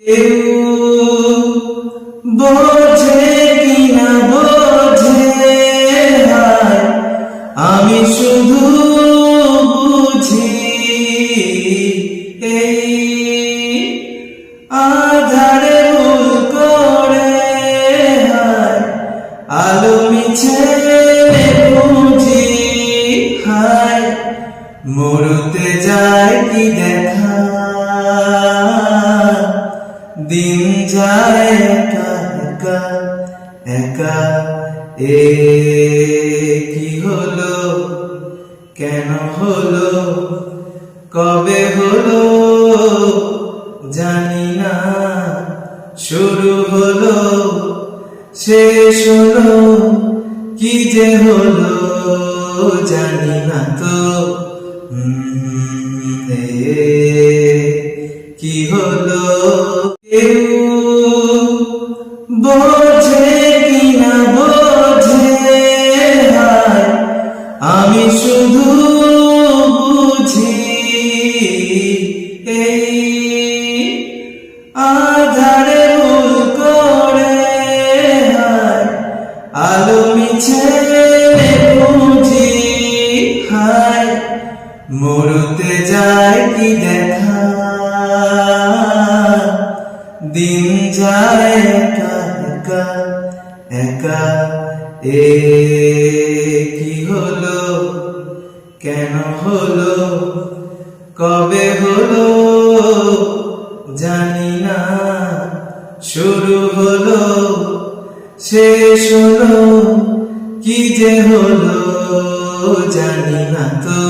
কেউ বোঝে কিনা বোঝে, হায় আমি শুধু বুঝি এই আধারে ভুল করে, হায় আলো মিছে বুঝি, হায় মরতে যায় কি দেখা, দিন যায় একা একা একা। কি হলো, কেন হলো, কবে হলো জানি না, শুরু হলো শেষ হলো, কি যে হলো জানি না তো। কি হলো, কেউ বোঝে কিনা বোঝে, হায় আমি শুধু বুঝি এই আধারে ভুল করে, হায় আলো মিছে বুঝি, হায় মরতে যায় কি দেখা, দিন যায় একা একা একা। কি হলো, কেন হলো, কবে হলো জানি না, শুরু হলো শেষ হলো, কি যে হলো জানি না তো।